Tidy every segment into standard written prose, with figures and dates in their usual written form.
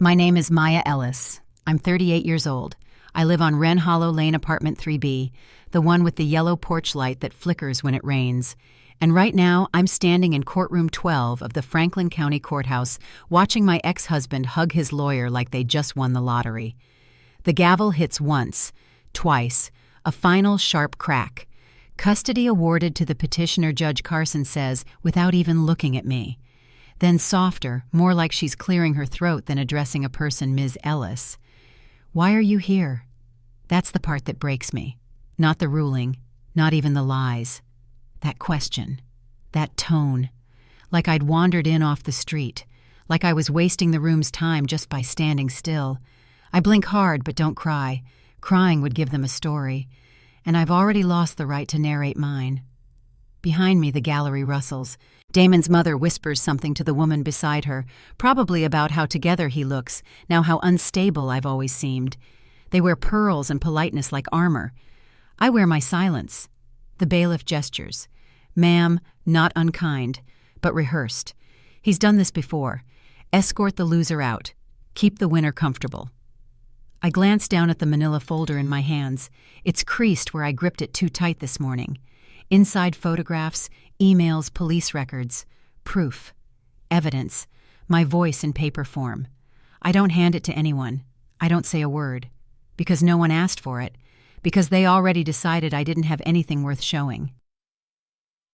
My name is Maya Ellis. I'm 38 years old. I live on Wren Hollow Lane Apartment 3B, the one with the yellow porch light that flickers when it rains. And right now, I'm standing in courtroom 12 of the Franklin County Courthouse, watching my ex-husband hug his lawyer like they just won the lottery. The gavel hits once, twice, a final sharp crack. Custody awarded to the petitioner, Judge Carson says, without even looking at me. Then softer, more like she's clearing her throat than addressing a person, Ms. Ellis. Why are you here? That's the part that breaks me. Not the ruling, not even the lies. That question, that tone, like I'd wandered in off the street, like I was wasting the room's time just by standing still. I blink hard but don't cry. Crying would give them a story, and I've already lost the right to narrate mine. Behind me, the gallery rustles. Damon's mother whispers something to the woman beside her, probably about how together he looks, now how unstable I've always seemed. They wear pearls and politeness like armor. I wear my silence. The bailiff gestures. Ma'am, not unkind, but rehearsed. He's done this before. Escort the loser out. Keep the winner comfortable. I glance down at the manila folder in my hands. It's creased where I gripped it too tight this morning. Inside photographs, emails, police records, proof, evidence, my voice in paper form. I don't hand it to anyone. I don't say a word. Because no one asked for it. Because they already decided I didn't have anything worth showing.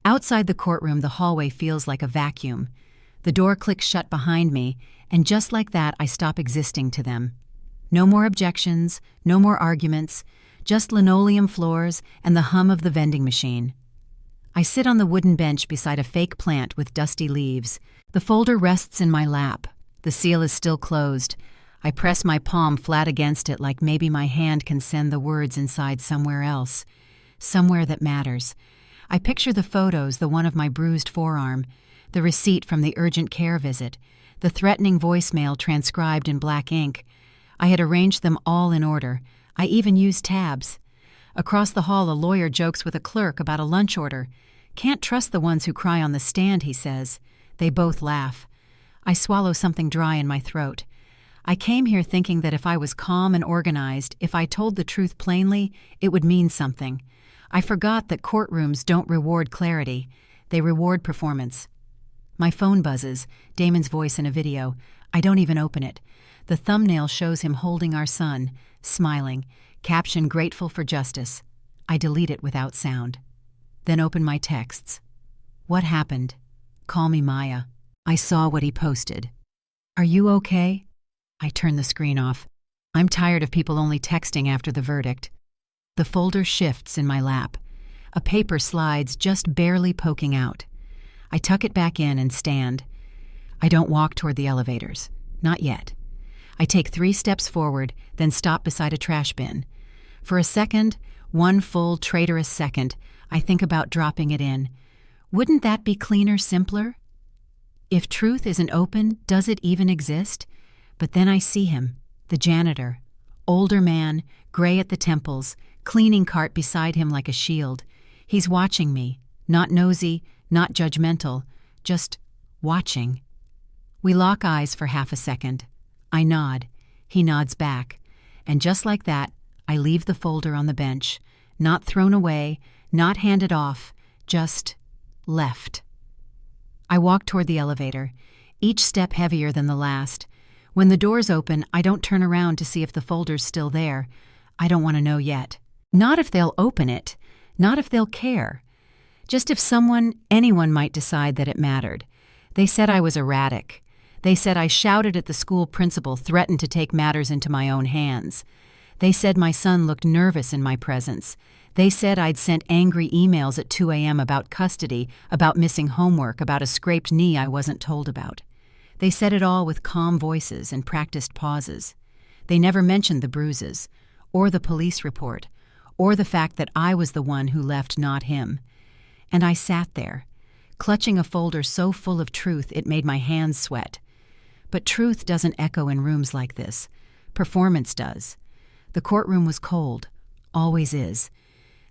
Outside the courtroom, the hallway feels like a vacuum. The door clicks shut behind me, and just like that, I stop existing to them. No more objections, no more arguments, just linoleum floors and the hum of the vending machine. I sit on the wooden bench beside a fake plant with dusty leaves. The folder rests in my lap. The seal is still closed. I press my palm flat against it like maybe my hand can send the words inside somewhere else. Somewhere that matters. I picture the photos, the one of my bruised forearm, the receipt from the urgent care visit, the threatening voicemail transcribed in black ink. I had arranged them all in order. I even used tabs. Across the hall, a lawyer jokes with a clerk about a lunch order. Can't trust the ones who cry on the stand, he says. They both laugh. I swallow something dry in my throat. I came here thinking that if I was calm and organized, if I told the truth plainly, it would mean something. I forgot that courtrooms don't reward clarity. They reward performance. My phone buzzes, Damon's voice in a video. I don't even open it. The thumbnail shows him holding our son, smiling, caption grateful for justice. I delete it without sound. Then open my texts. What happened? Call me Maya. I saw what he posted. Are you okay? I turn the screen off. I'm tired of people only texting after the verdict. The folder shifts in my lap. A paper slides just barely poking out. I tuck it back in and stand. I don't walk toward the elevators. Not yet. I take 3 steps forward, then stop beside a trash bin. For a second, one full traitorous second, I think about dropping it in. Wouldn't that be cleaner, simpler? If truth isn't open, does it even exist? But then I see him, the janitor. Older man, gray at the temples, cleaning cart beside him like a shield. He's watching me, not nosy, not judgmental, just watching. We lock eyes for half a second. I nod. He nods back. And just like that, I leave the folder on the bench. Not thrown away, not handed off, just left. I walk toward the elevator, each step heavier than the last. When the doors open, I don't turn around to see if the folder's still there. I don't want to know yet. Not if they'll open it, not if they'll care. Just if anyone might decide that it mattered. They said I was erratic. They said I shouted at the school principal, threatened to take matters into my own hands. They said my son looked nervous in my presence. They said I'd sent angry emails at 2 a.m. about custody, about missing homework, about a scraped knee I wasn't told about. They said it all with calm voices and practiced pauses. They never mentioned the bruises, or the police report, or the fact that I was the one who left, not him. And I sat there, clutching a folder so full of truth it made my hands sweat. But truth doesn't echo in rooms like this. Performance does. The courtroom was cold. Always is.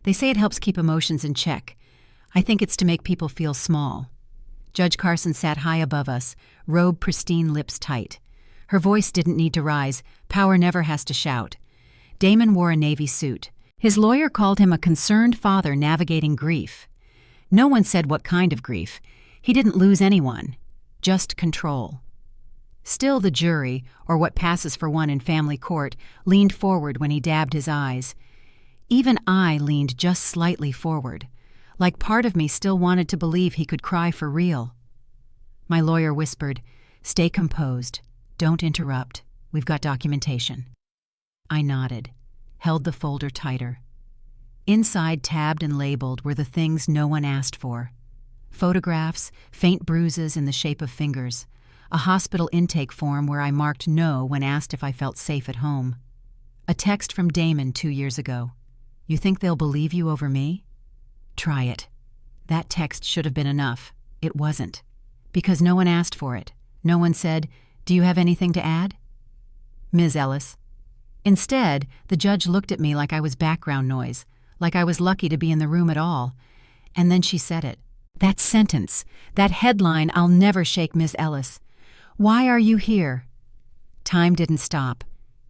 They say it helps keep emotions in check. I think it's to make people feel small. Judge Carson sat high above us, robe pristine, lips tight. Her voice didn't need to rise. Power never has to shout. Damon wore a navy suit. His lawyer called him a concerned father navigating grief. No one said what kind of grief. He didn't lose anyone. Just control. Still, the jury, or what passes for one in family court, leaned forward when he dabbed his eyes. Even I leaned just slightly forward, like part of me still wanted to believe he could cry for real. My lawyer whispered, "Stay composed. Don't interrupt. We've got documentation." I nodded, held the folder tighter. Inside, tabbed and labeled, were the things no one asked for. Photographs, faint bruises in the shape of fingers, a hospital intake form where I marked no when asked if I felt safe at home. A text from Damon 2 years ago. "You think they'll believe you over me? Try it." That text should have been enough. It wasn't. Because no one asked for it. No one said, "Do you have anything to add?" "Ms. Ellis." Instead, the judge looked at me like I was background noise, like I was lucky to be in the room at all. And then she said it. That sentence, that headline, I'll never shake, "Ms. Ellis. Why are you here?" Time didn't stop.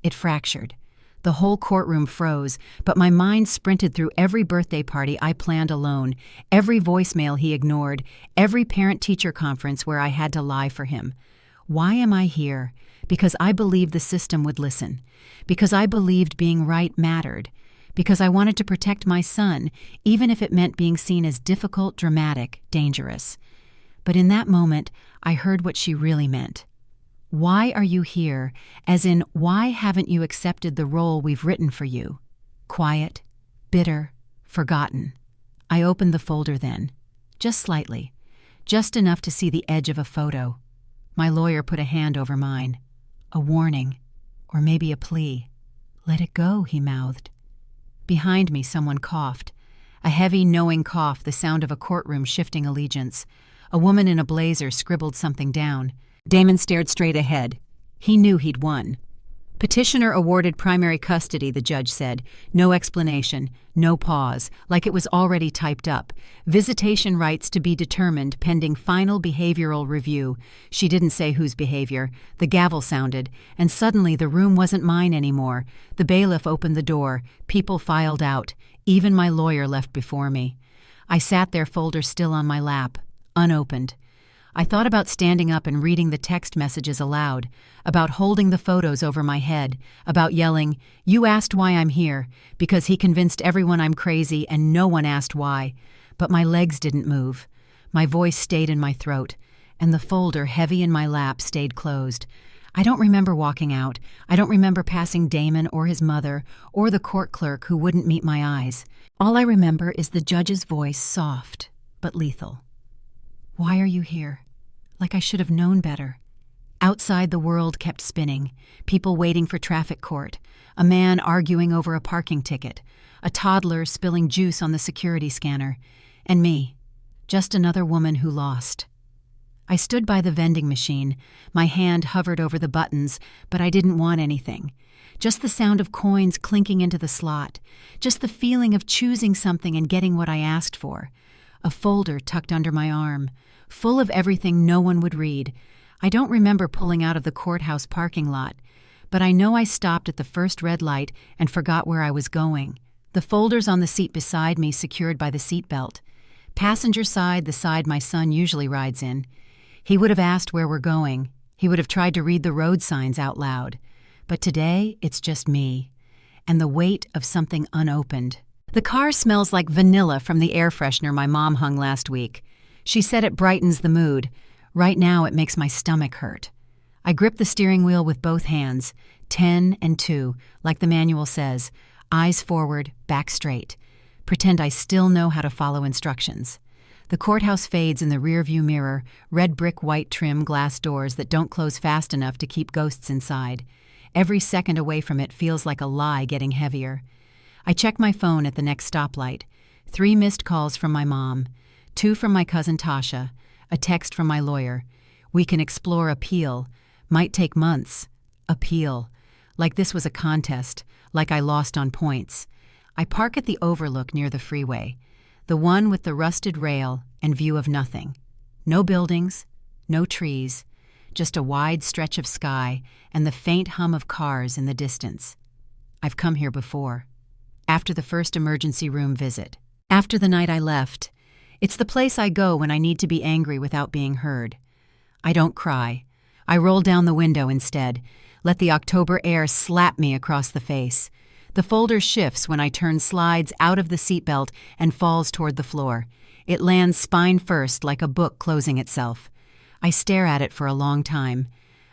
It fractured. The whole courtroom froze, but my mind sprinted through every birthday party I planned alone, every voicemail he ignored, every parent-teacher conference where I had to lie for him. Why am I here? Because I believed the system would listen. Because I believed being right mattered. Because I wanted to protect my son, even if it meant being seen as difficult, dramatic, dangerous. But in that moment, I heard what she really meant. Why are you here? As in, why haven't you accepted the role we've written for you? Quiet, bitter, forgotten. I opened the folder then, just slightly, just enough to see the edge of a photo. My lawyer put a hand over mine. A warning, or maybe a plea. "Let it go," he mouthed. Behind me, someone coughed. A heavy, knowing cough, the sound of a courtroom shifting allegiance. A woman in a blazer scribbled something down. Damon stared straight ahead. He knew he'd won. "Petitioner awarded primary custody," the judge said. No explanation, no pause, like it was already typed up. "Visitation rights to be determined pending final behavioral review." She didn't say whose behavior. The gavel sounded, and suddenly the room wasn't mine anymore. The bailiff opened the door. People filed out. Even my lawyer left before me. I sat there, folder still on my lap, unopened. I thought about standing up and reading the text messages aloud, about holding the photos over my head, about yelling, "You asked why I'm here," because he convinced everyone I'm crazy and no one asked why. But my legs didn't move. My voice stayed in my throat, and the folder, heavy in my lap, stayed closed. I don't remember walking out. I don't remember passing Damon or his mother or the court clerk who wouldn't meet my eyes. All I remember is the judge's voice, soft but lethal. "Why are you here?" Like I should have known better. Outside, the world kept spinning. People waiting for traffic court. A man arguing over a parking ticket. A toddler spilling juice on the security scanner. And me. Just another woman who lost. I stood by the vending machine. My hand hovered over the buttons, but I didn't want anything. Just the sound of coins clinking into the slot. Just the feeling of choosing something and getting what I asked for. A folder tucked under my arm, full of everything no one would read. I don't remember pulling out of the courthouse parking lot, but I know I stopped at the first red light and forgot where I was going. The folders on the seat beside me secured by the seatbelt. Passenger side, the side my son usually rides in. He would have asked where we're going. He would have tried to read the road signs out loud. But today, it's just me, and the weight of something unopened. The car smells like vanilla from the air freshener my mom hung last week. She said it brightens the mood. Right now, it makes my stomach hurt. I grip the steering wheel with both hands, 10 and 2, like the manual says, eyes forward, back straight. Pretend I still know how to follow instructions. The courthouse fades in the rearview mirror, red brick white trim glass doors that don't close fast enough to keep ghosts inside. Every second away from it feels like a lie getting heavier. I check my phone at the next stoplight. 3 missed calls from my mom, 2 from my cousin Tasha, a text from my lawyer. We can explore appeal. Might take months. Appeal. Like this was a contest, like I lost on points. I park at the overlook near the freeway, the one with the rusted rail and view of nothing. No buildings, no trees, just a wide stretch of sky and the faint hum of cars in the distance. I've come here before. After the first emergency room visit. After the night I left. It's the place I go when I need to be angry without being heard. I don't cry. I roll down the window instead, let the October air slap me across the face. The folder shifts when I turn slides out of the seatbelt and falls toward the floor. It lands spine first like a book closing itself. I stare at it for a long time.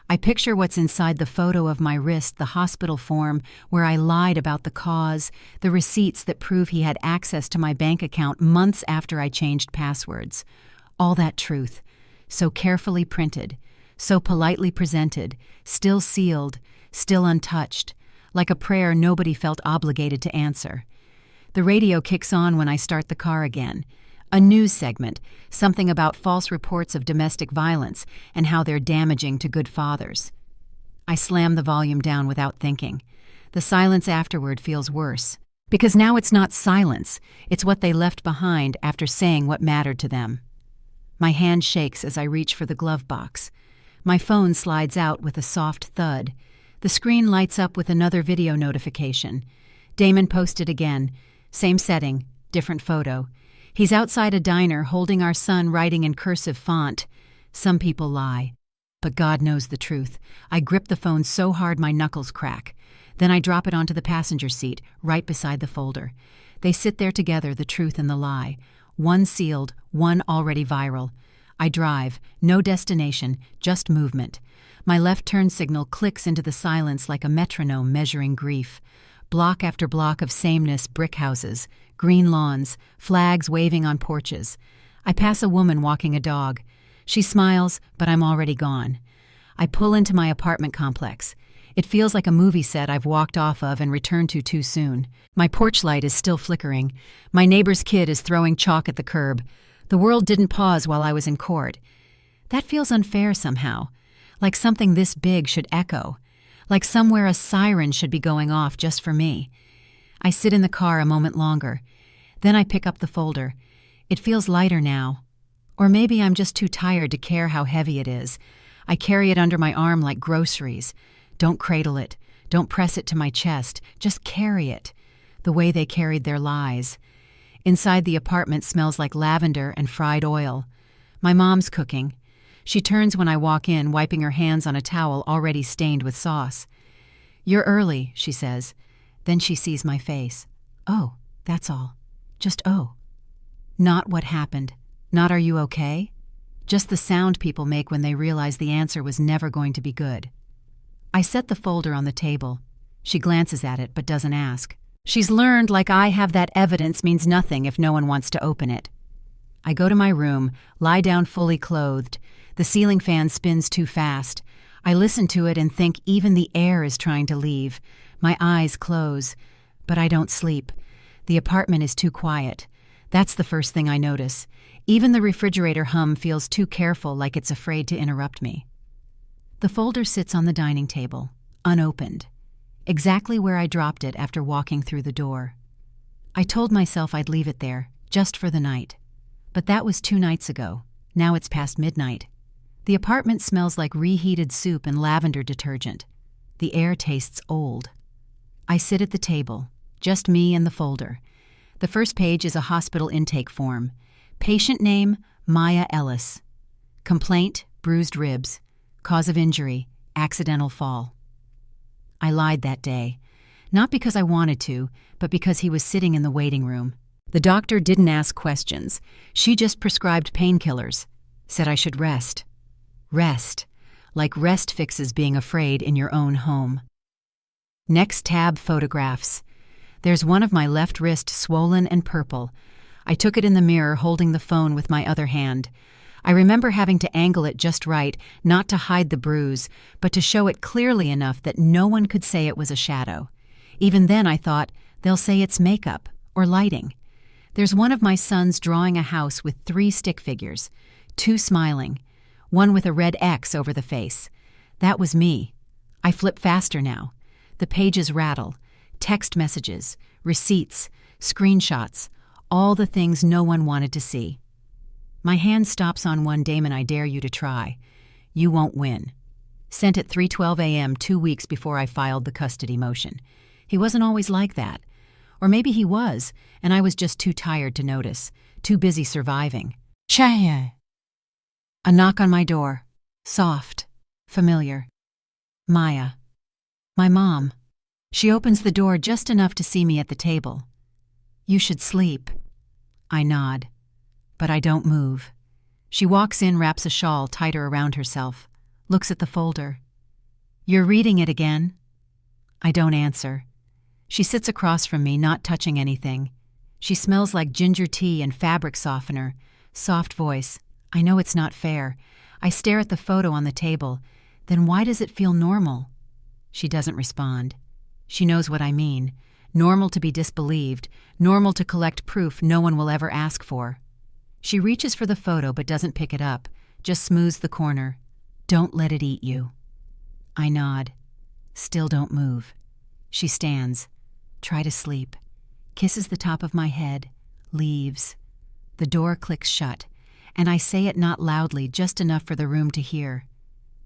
I picture what's inside the photo of my wrist, the hospital form where I lied about the cause, the receipts that prove he had access to my bank account months after I changed passwords. All that truth, so carefully printed, so politely presented, still sealed, still untouched, like a prayer nobody felt obligated to answer. The radio kicks on when I start the car again. A news segment, something about false reports of domestic violence and how they're damaging to good fathers. I slam the volume down without thinking. The silence afterward feels worse. Because now it's not silence, it's what they left behind after saying what mattered to them. My hand shakes as I reach for the glove box. My phone slides out with a soft thud. The screen lights up with another video notification. Damon posted again. Same setting, different photo. He's outside a diner holding our son writing in cursive font. Some people lie. But God knows the truth. I grip the phone so hard my knuckles crack. Then I drop it onto the passenger seat, right beside the folder. They sit there together, the truth and the lie. One sealed, one already viral. I drive, no destination, just movement. My left turn signal clicks into the silence like a metronome measuring grief. Block after block of sameness, brick houses, green lawns, flags waving on porches. I pass a woman walking a dog. She smiles, but I'm already gone. I pull into my apartment complex. It feels like a movie set I've walked off of and returned to too soon. My porch light is still flickering. My neighbor's kid is throwing chalk at the curb. The world didn't pause while I was in court. That feels unfair somehow. Like something this big should echo. Like somewhere a siren should be going off just for me. I sit in the car a moment longer. Then I pick up the folder. It feels lighter now. Or maybe I'm just too tired to care how heavy it is. I carry it under my arm like groceries. Don't cradle it. Don't press it to my chest. Just carry it. The way they carried their lies. Inside the apartment smells like lavender and fried oil. My mom's cooking. She turns when I walk in, wiping her hands on a towel already stained with sauce. "You're early," she says. Then she sees my face. "Oh, that's all. Just oh." Not what happened. Not "are you okay?" Just the sound people make when they realize the answer was never going to be good. I set the folder on the table. She glances at it but doesn't ask. She's learned like I have that evidence means nothing if no one wants to open it. I go to my room, lie down fully clothed. The ceiling fan spins too fast. I listen to it and think even the air is trying to leave. My eyes close, but I don't sleep. The apartment is too quiet. That's the first thing I notice. Even the refrigerator hum feels too careful, like it's afraid to interrupt me. The folder sits on the dining table, unopened, exactly where I dropped it after walking through the door. I told myself I'd leave it there, just for the night. But that was 2 nights ago. Now it's past midnight. The apartment smells like reheated soup and lavender detergent. The air tastes old. I sit at the table, just me and the folder. The first page is a hospital intake form. Patient name, Maya Ellis. Complaint, bruised ribs. Cause of injury, accidental fall. I lied that day. Not because I wanted to, but because he was sitting in the waiting room. The doctor didn't ask questions. She just prescribed painkillers. Said I should rest. Rest. Like rest fixes being afraid in your own home. Next tab, photographs. There's one of my left wrist swollen and purple. I took it in the mirror holding the phone with my other hand. I remember having to angle it just right, not to hide the bruise, but to show it clearly enough that no one could say it was a shadow. Even then I thought, they'll say it's makeup or lighting. There's one of my sons drawing a house with 3 stick figures, 2 smiling, one with a red X over the face. That was me. I flip faster now. The pages rattle. Text messages, receipts, screenshots, all the things no one wanted to see. My hand stops on one. Damon, I dare you to try. You won't win. Sent at 3:12 a.m. 2 weeks before I filed the custody motion. He wasn't always like that. Or maybe he was, and I was just too tired to notice, too busy surviving. Chaya. A knock on my door. Soft. Familiar. Maya. My mom. She opens the door just enough to see me at the table. You should sleep. I nod. But I don't move. She walks in, wraps a shawl tighter around herself, looks at the folder. You're reading it again? I don't answer. She sits across from me, not touching anything. She smells like ginger tea and fabric softener. Soft voice. I know it's not fair. I stare at the photo on the table. Then why does it feel normal? She doesn't respond. She knows what I mean. Normal to be disbelieved. Normal to collect proof no one will ever ask for. She reaches for the photo but doesn't pick it up, just smooths the corner. Don't let it eat you. I nod. Still don't move. She stands. Try to sleep. Kisses the top of my head. Leaves. The door clicks shut, and I say it not loudly, just enough for the room to hear.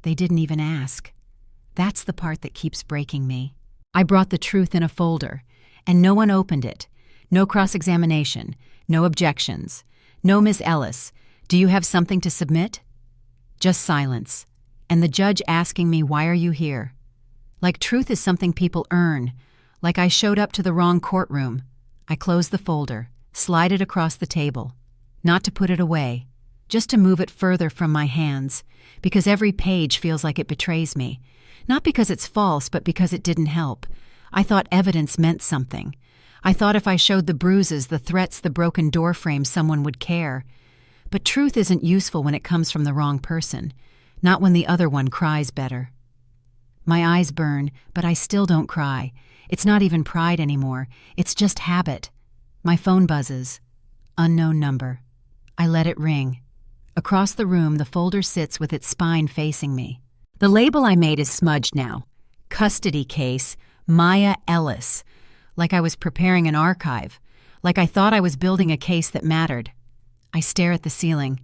They didn't even ask. That's the part that keeps breaking me. I brought the truth in a folder, and no one opened it. No cross-examination. No objections. No, Miss Ellis, do you have something to submit? Just silence. And the judge asking me, why are you here? Like truth is something people earn. Like I showed up to the wrong courtroom. I close the folder, slide it across the table. Not to put it away, just to move it further from my hands, because every page feels like it betrays me. Not because it's false, but because it didn't help. I thought evidence meant something. I thought if I showed the bruises, the threats, the broken door frame, someone would care. But truth isn't useful when it comes from the wrong person, not when the other one cries better. My eyes burn, but I still don't cry. It's not even pride anymore. It's just habit. My phone buzzes. Unknown number. I let it ring. Across the room, the folder sits with its spine facing me. The label I made is smudged now. Custody case, Maya Ellis. Like I was preparing an archive. Like I thought I was building a case that mattered. I stare at the ceiling.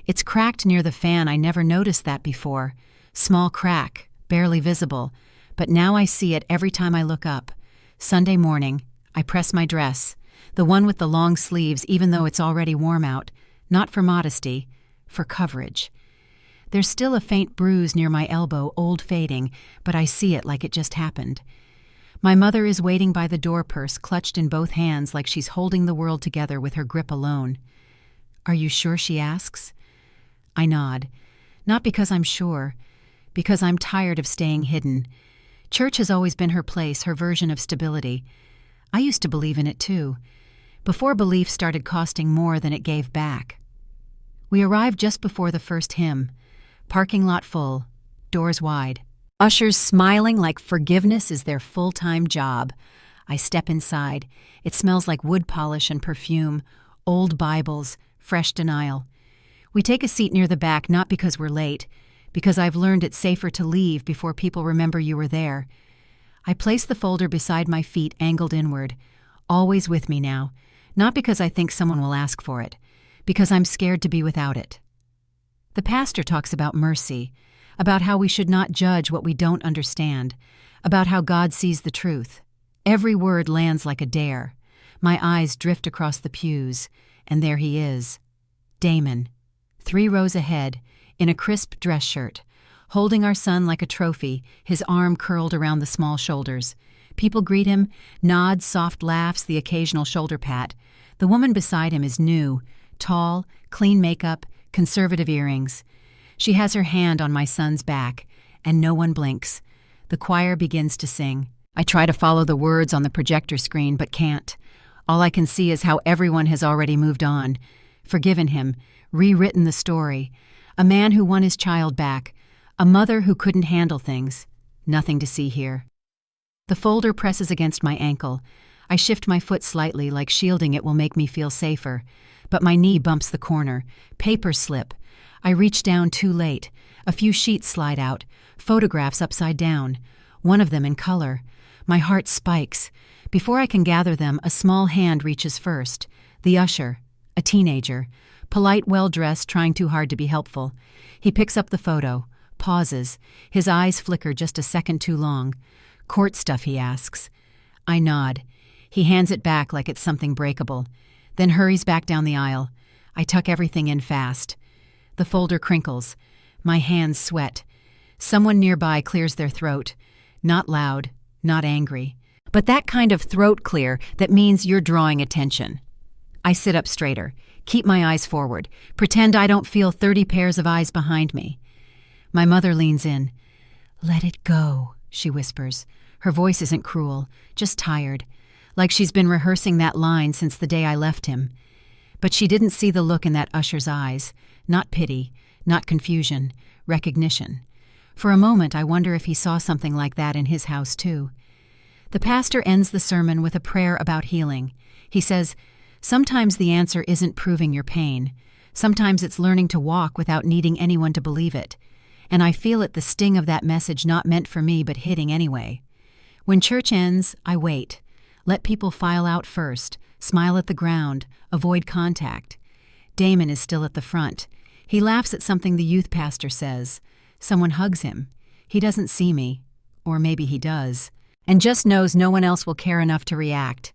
It's cracked near the fan. I never noticed that before. Small crack, barely visible. But now I see it every time I look up. Sunday morning, I press my dress. The one with the long sleeves, even though it's already warm out. Not for modesty, for coverage. There's still a faint bruise near my elbow, old fading, but I see it like it just happened. My mother is waiting by the door, purse clutched in both hands like she's holding the world together with her grip alone. Are you sure, she asks? I nod. Not because I'm sure, because I'm tired of staying hidden. Church has always been her place, her version of stability. I used to believe in it too, before belief started costing more than it gave back. We arrived just before the first hymn. Parking lot full, doors wide. Ushers smiling like forgiveness is their full-time job. I step inside. It smells like wood polish and perfume, old Bibles, fresh denial. We take a seat near the back, not because we're late, because I've learned it's safer to leave before people remember you were there. I place the folder beside my feet, angled inward, always with me now, not because I think someone will ask for it, because I'm scared to be without it. The pastor talks about mercy, about how we should not judge what we don't understand, about how God sees the truth. Every word lands like a dare. My eyes drift across the pews, and there he is. Damon, 3 rows ahead, in a crisp dress shirt, holding our son like a trophy, his arm curled around the small shoulders. People greet him, nods, soft laughs, the occasional shoulder pat. The woman beside him is new, tall, clean makeup, conservative earrings. She has her hand on my son's back, and no one blinks. The choir begins to sing. I try to follow the words on the projector screen, but can't. All I can see is how everyone has already moved on, forgiven him, rewritten the story. A man who won his child back, a mother who couldn't handle things. Nothing to see here. The folder presses against my ankle. I shift my foot slightly, like shielding it will make me feel safer. But my knee bumps the corner. Papers slip. I reach down too late. A few sheets slide out, photographs upside down, one of them in color. My heart spikes. Before I can gather them, a small hand reaches first. The usher, a teenager, polite, well-dressed, trying too hard to be helpful. He picks up the photo, Pauses. His eyes flicker just a second too long. Court stuff, he asks. I nod. He hands it back like it's something breakable, then hurries back down the aisle. I tuck everything in fast. The folder crinkles. My hands sweat. Someone nearby clears their throat. Not loud, not angry, but that kind of throat clear that means you're drawing attention. I sit up straighter, keep my eyes forward, pretend I don't feel 30 pairs of eyes behind me. My mother leans in. Let it go, she whispers. Her voice isn't cruel, just tired, like she's been rehearsing that line since the day I left him. But she didn't see the look in that usher's eyes. Not pity, not confusion, recognition. For a moment, I wonder if he saw something like that in his house, too. The pastor ends the sermon with a prayer about healing. He says, sometimes the answer isn't proving your pain. Sometimes it's learning to walk without needing anyone to believe it. And I feel it, the sting of that message not meant for me but hitting anyway. When church ends, I wait. Let people file out first, smile at the ground, avoid contact. Damon is still at the front. He laughs at something the youth pastor says. Someone hugs him. He doesn't see me, or maybe he does, and just knows no one else will care enough to react.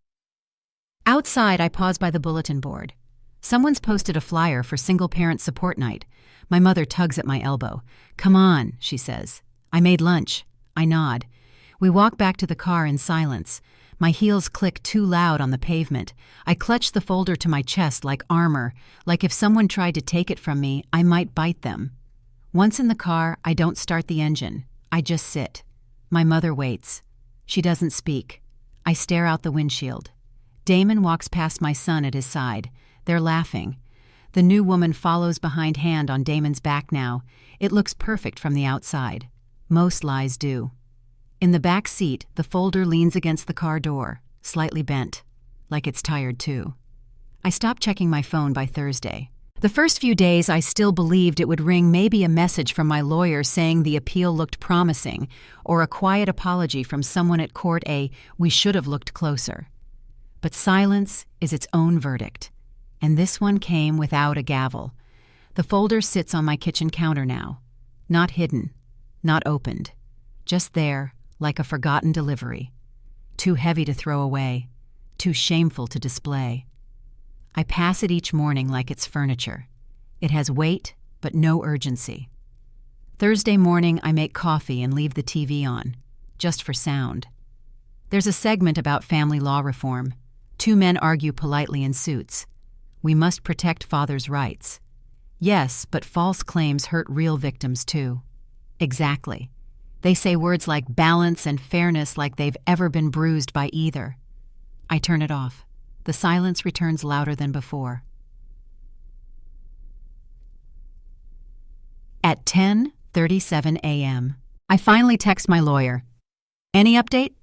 Outside, I pause by the bulletin board. Someone's posted a flyer for single-parent support night. My mother tugs at my elbow. Come on, she says. I made lunch. I nod. We walk back to the car in silence. My heels click too loud on the pavement. I clutch the folder to my chest like armor, like if someone tried to take it from me, I might bite them. Once in the car, I don't start the engine. I just sit. My mother waits. She doesn't speak. I stare out the windshield. Damon walks past my son at his side. They're laughing. The new woman follows behind hand on Damon's back now. It looks perfect from the outside. Most lies do. In the back seat, the folder leans against the car door, slightly bent, like it's tired too. I stop checking my phone by Thursday. The first few days, I still believed it would ring maybe a message from my lawyer saying the appeal looked promising, or a quiet apology from someone at court, we should have looked closer. But silence is its own verdict, and this one came without a gavel. The folder sits on my kitchen counter now, not hidden, not opened, just there, like a forgotten delivery. Too heavy to throw away, too shameful to display. I pass it each morning like it's furniture. It has weight, but no urgency. Thursday morning, I make coffee and leave the TV on, just for sound. There's a segment about family law reform. Two men argue politely in suits. We must protect fathers' rights. Yes, but false claims hurt real victims too. Exactly. They say words like balance and fairness like they've ever been bruised by either. I turn it off. The silence returns louder than before. At 10:37 a.m., I finally text my lawyer. Any update?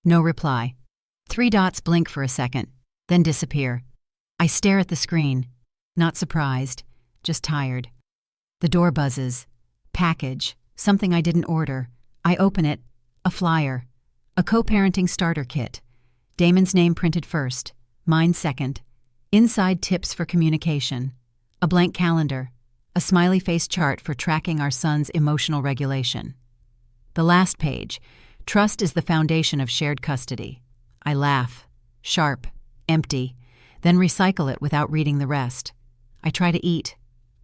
No reply. 3 dots blink for a second, then disappear. I stare at the screen. Not surprised, just tired. The door buzzes. Package. Something I didn't order. I open it. A flyer. A co-parenting starter kit. Damon's name printed first, mine second. Inside tips for communication. A blank calendar. A smiley face chart for tracking our son's emotional regulation. The last page. Trust is the foundation of shared custody. I laugh. Sharp. Empty. Then recycle it without reading the rest. I try to eat.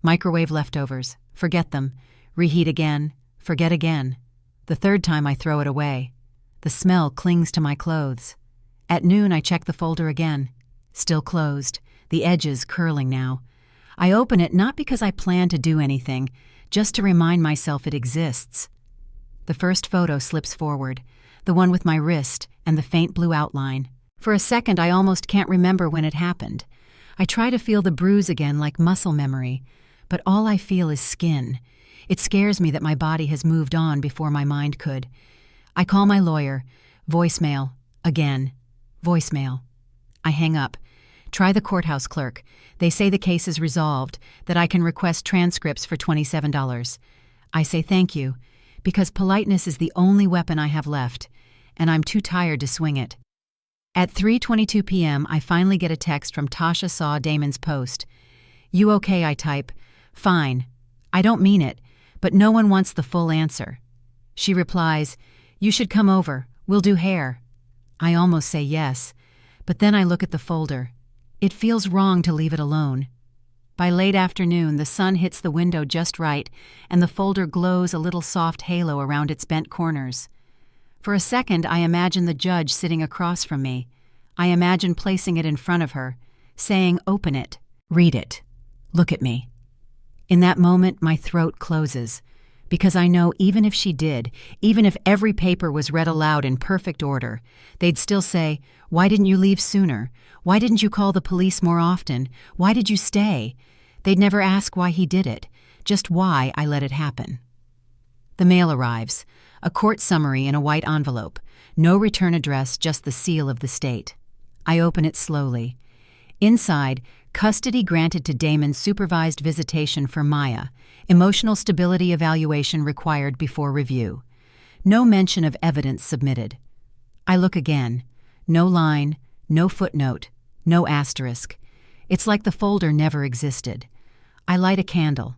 Microwave leftovers. Forget them. Reheat again. Forget again. The third time I throw it away. The smell clings to my clothes. At noon I check the folder again. Still closed, the edges curling now. I open it not because I plan to do anything, just to remind myself it exists. The first photo slips forward, the one with my wrist and the faint blue outline. For a second I almost can't remember when it happened. I try to feel the bruise again like muscle memory, but all I feel is skin. It scares me that my body has moved on before my mind could. I call my lawyer. Voicemail. Again. Voicemail. I hang up. Try the courthouse clerk. They say the case is resolved, that I can request transcripts for $27. I say thank you, because politeness is the only weapon I have left, and I'm too tired to swing it. At 3:22 p.m., I finally get a text from Tasha Saw Damon's post. You okay, I type. Fine. I don't mean it, but no one wants the full answer. She replies, "You should come over. We'll do hair." I almost say yes, but then I look at the folder. It feels wrong to leave it alone. By late afternoon, the sun hits the window just right, and the folder glows a little soft halo around its bent corners. For a second, I imagine the judge sitting across from me. I imagine placing it in front of her, saying, "Open it, read it, look at me." In that moment, my throat closes, because I know even if she did, even if every paper was read aloud in perfect order, they'd still say, "Why didn't you leave sooner? Why didn't you call the police more often? Why did you stay?" They'd never ask why he did it, just why I let it happen. The mail arrives, a court summary in a white envelope, no return address, just the seal of the state. I open it slowly. Inside, custody granted to Damon's supervised visitation for Maya, emotional stability evaluation required before review. No mention of evidence submitted. I look again. No line, no footnote, no asterisk. It's like the folder never existed. I light a candle.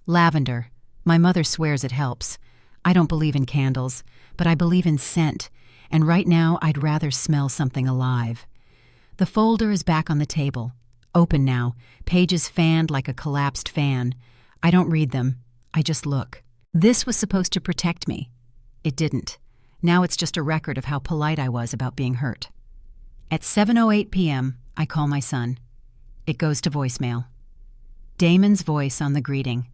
Lavender. My mother swears it helps. I don't believe in candles, but I believe in scent, and right now I'd rather smell something alive. The folder is back on the table. Open now, pages fanned like a collapsed fan. I don't read them. I just look. This was supposed to protect me. It didn't. Now it's just a record of how polite I was about being hurt. At 7:08 p.m., I call my son. It goes to voicemail. Damon's voice on the greeting.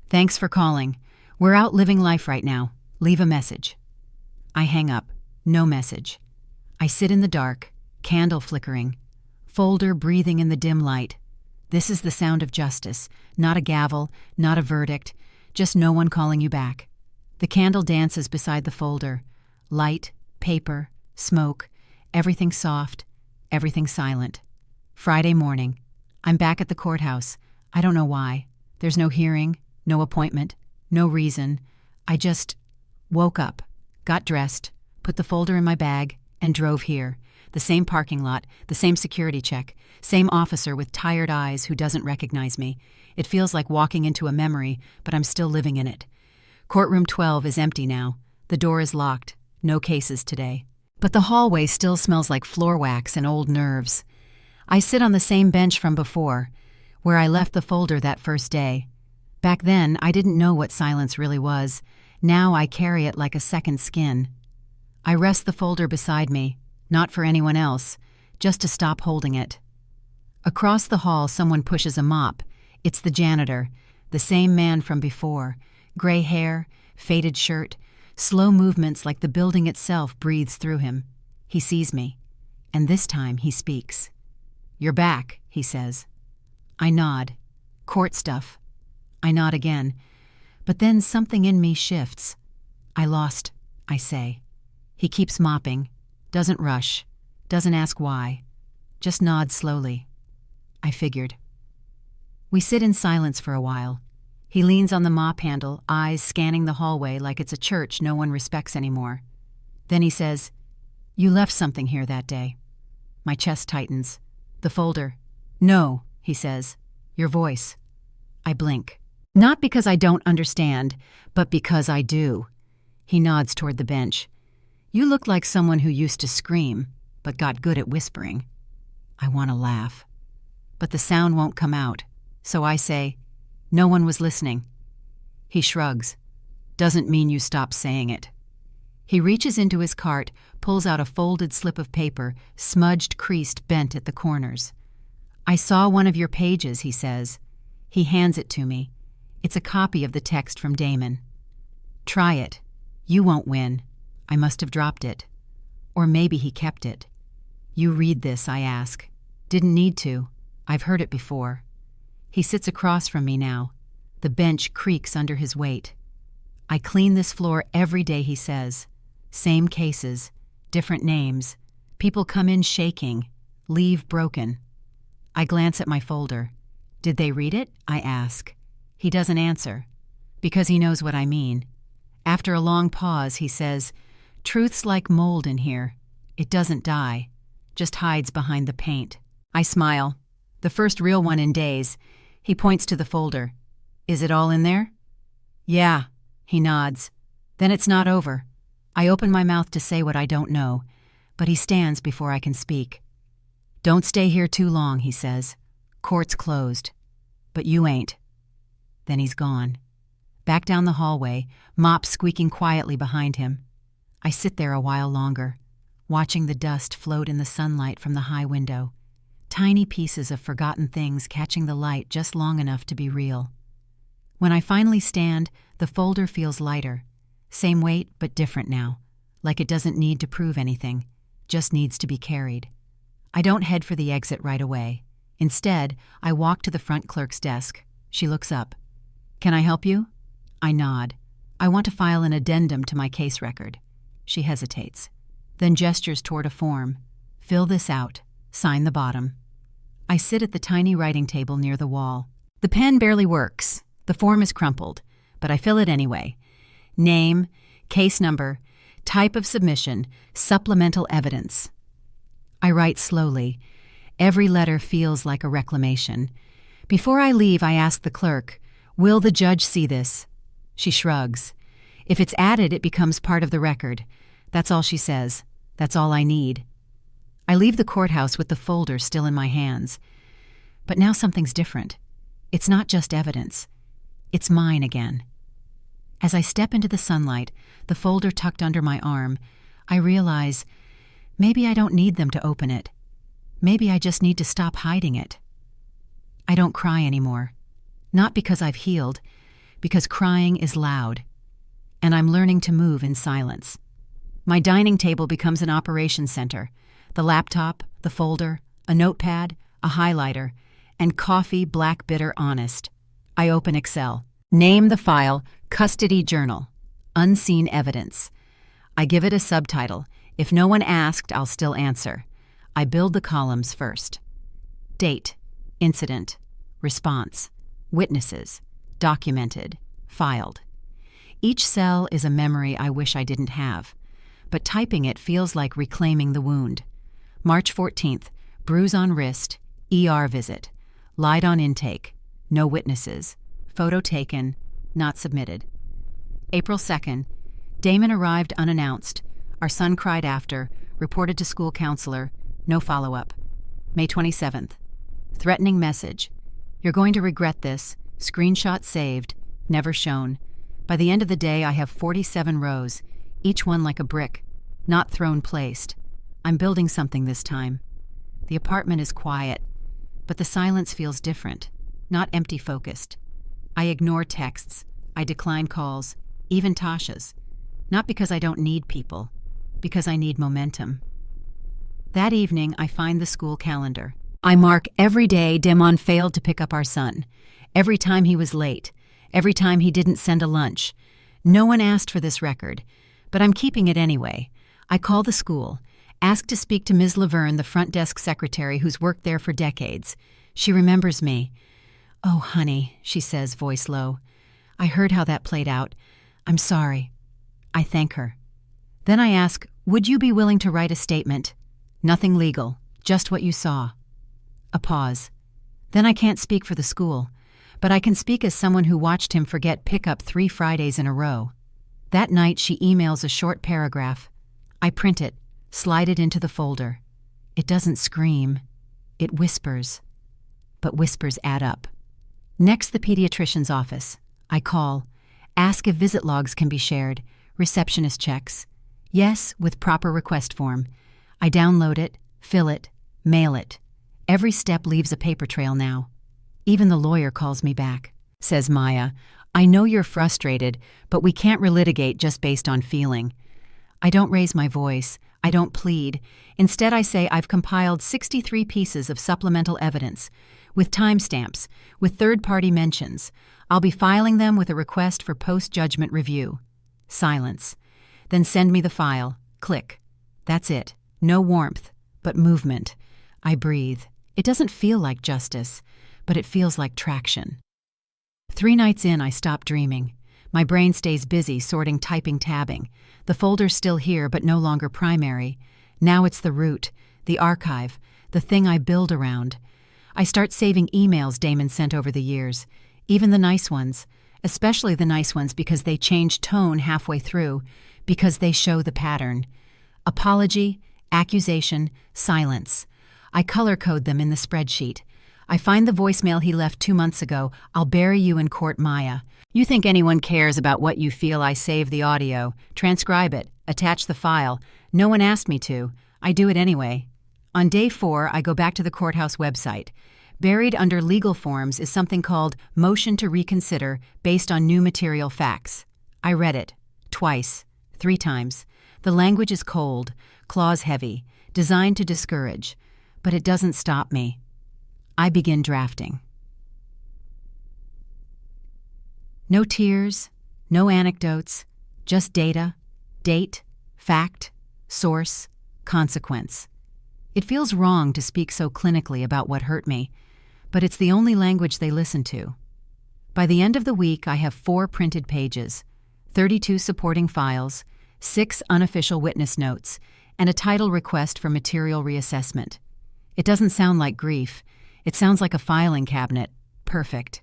"Thanks for calling. We're out living life right now. Leave a message." I hang up. No message. I sit in the dark, candle flickering, folder breathing in the dim light. This is the sound of justice, not a gavel, not a verdict, just no one calling you back. The candle dances beside the folder. Light, paper, smoke, everything soft, everything silent. Friday morning. I'm back at the courthouse. I don't know why. There's no hearing, no appointment, no reason. I just woke up, got dressed, put the folder in my bag, and drove here. The same parking lot, the same security check, same officer with tired eyes who doesn't recognize me. It feels like walking into a memory, but I'm still living in it. Courtroom 12 is empty now. The door is locked. No cases today. But the hallway still smells like floor wax and old nerves. I sit on the same bench from before, where I left the folder that first day. Back then, I didn't know what silence really was. Now I carry it like a second skin. I rest the folder beside me, not for anyone else, just to stop holding it. Across the hall, someone pushes a mop. It's the janitor, the same man from before. Gray hair, faded shirt, slow movements like the building itself breathes through him. He sees me, and this time he speaks. "You're back," he says. I nod. Court stuff. I nod again. But then something in me shifts. "I lost," I say. He keeps mopping, doesn't rush, doesn't ask why, just nods slowly. I figured. We sit in silence for a while. He leans on the mop handle, eyes scanning the hallway like it's a church no one respects anymore. Then he says, "You left something here that day." My chest tightens. "The folder." "No," he says. "Your voice." I blink. Not because I don't understand, but because I do. He nods toward the bench. "You look like someone who used to scream, but got good at whispering." I want to laugh. But the sound won't come out, so I say, "No one was listening." He shrugs. "Doesn't mean you stop saying it." He reaches into his cart, pulls out a folded slip of paper, smudged, creased, bent at the corners. "I saw one of your pages," he says. He hands it to me. It's a copy of the text from Damon. "Try it. You won't win." I must have dropped it. Or maybe he kept it. "You read this," I ask. "Didn't need to. I've heard it before." He sits across from me now. The bench creaks under his weight. "I clean this floor every day," he says. "Same cases, different names. People come in shaking, leave broken." I glance at my folder. "Did they read it?" I ask. He doesn't answer, because he knows what I mean. After a long pause, he says, "Truth's like mold in here. It doesn't die, just hides behind the paint." I smile. The first real one in days. He points to the folder. "Is it all in there?" Yeah, he nods. Then it's not over. I open my mouth to say what I don't know, but he stands before I can speak. Don't stay here too long, he says. Court's closed. But you ain't. Then he's gone. Back down the hallway, mop squeaking quietly behind him. I sit there a while longer, watching the dust float in the sunlight from the high window. Tiny pieces of forgotten things catching the light just long enough to be real. When I finally stand, the folder feels lighter. Same weight, but different now. Like it doesn't need to prove anything, just needs to be carried. I don't head for the exit right away. Instead, I walk to the front clerk's desk. She looks up. Can I help you? I nod. I want to file an addendum to my case record. She hesitates, then gestures toward a form. Fill this out. Sign the bottom. I sit at the tiny writing table near the wall. The pen barely works. The form is crumpled, but I fill it anyway. Name, case number, type of submission, supplemental evidence. I write slowly. Every letter feels like a reclamation. Before I leave, I ask the clerk, will the judge see this? She shrugs. If it's added, it becomes part of the record. That's all she says. That's all I need. I leave the courthouse with the folder still in my hands. But now something's different. It's not just evidence. It's mine again. As I step into the sunlight, the folder tucked under my arm, I realize maybe I don't need them to open it. Maybe I just need to stop hiding it. I don't cry anymore. Not because I've healed, because crying is loud. And I'm learning to move in silence. My dining table becomes an operations center. The laptop, the folder, a notepad, a highlighter, and coffee black bitter honest. I open Excel. Name the file, Custody Journal. Unseen Evidence. I give it a subtitle. If no one asked, I'll still answer. I build the columns first. Date, incident, response, witnesses, documented, filed. Each cell is a memory I wish I didn't have, but typing it feels like reclaiming the wound. March 14th, bruise on wrist, ER visit, lied on intake, no witnesses, photo taken, not submitted. April 2nd, Damon arrived unannounced. Our son cried after, reported to school counselor, no follow-up. May 27th, threatening message. You're going to regret this, screenshot saved, never shown. By the end of the day, I have 47 rows, each one like a brick, not thrown placed. I'm building something this time. The apartment is quiet, but the silence feels different, not empty-focused. I ignore texts, I decline calls, even Tasha's. Not because I don't need people, because I need momentum. That evening, I find the school calendar. I mark every day Damon failed to pick up our son, every time he was late, every time he didn't send a lunch. No one asked for this record, but I'm keeping it anyway. I call the school, ask to speak to Ms. Laverne, the front desk secretary who's worked there for decades. She remembers me. Oh, honey, she says, voice low. I heard how that played out. I'm sorry. I thank her. Then I ask, would you be willing to write a statement? Nothing legal, just what you saw. A pause. Then I can't speak for the school, but I can speak as someone who watched him forget pickup 3 Fridays in a row. That night she emails a short paragraph. I print it, slide it into the folder. It doesn't scream. It whispers. But whispers add up. Next, the pediatrician's office. I call. Ask if visit logs can be shared. Receptionist checks. Yes, with proper request form. I download it, fill it, mail it. Every step leaves a paper trail now. Even the lawyer calls me back. Says Maya, I know you're frustrated, but we can't relitigate just based on feeling. I don't raise my voice. I don't plead. Instead, I say I've compiled 63 pieces of supplemental evidence, with timestamps, with third-party mentions. I'll be filing them with a request for post-judgment review. Silence. Then send me the file. Click. That's it. No warmth, but movement. I breathe. It doesn't feel like justice, but it feels like traction. 3 nights in, I stop dreaming. My brain stays busy sorting, typing, tabbing. The folder's still here, but no longer primary. Now it's the root, the archive, the thing I build around. I start saving emails Damon sent over the years, even the nice ones, especially the nice ones because they change tone halfway through, because they show the pattern. Apology, accusation, silence. I color code them in the spreadsheet. I find the voicemail he left 2 months ago. I'll bury you in court, Maya. You think anyone cares about what you feel? I save the audio, transcribe it, attach the file. No one asked me to. I do it anyway. On day 4, I go back to the courthouse website. Buried under legal forms is something called Motion to Reconsider based on new material facts. I read it. Twice. 3 times. The language is cold, clause-heavy, designed to discourage. But it doesn't stop me. I begin drafting. No tears, no anecdotes, just data, date, fact, source, consequence. It feels wrong to speak so clinically about what hurt me, but it's the only language they listen to. By the end of the week, I have 4 printed pages, 32 supporting files, 6 unofficial witness notes, and a title request for material reassessment. It doesn't sound like grief. It sounds like a filing cabinet. Perfect.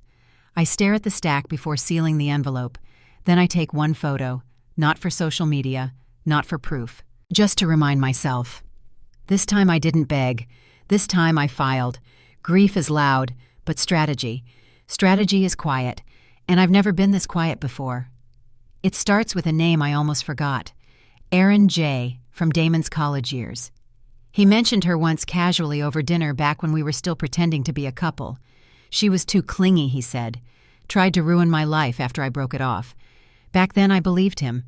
I stare at the stack before sealing the envelope. Then I take 1 photo, not for social media, not for proof, just to remind myself. This time I didn't beg. This time I filed. Grief is loud, but strategy. Strategy is quiet, and I've never been this quiet before. It starts with a name I almost forgot. Erin J. from Damon's college years. He mentioned her once casually over dinner back when we were still pretending to be a couple. She was too clingy, he said. Tried to ruin my life after I broke it off. Back then I believed him,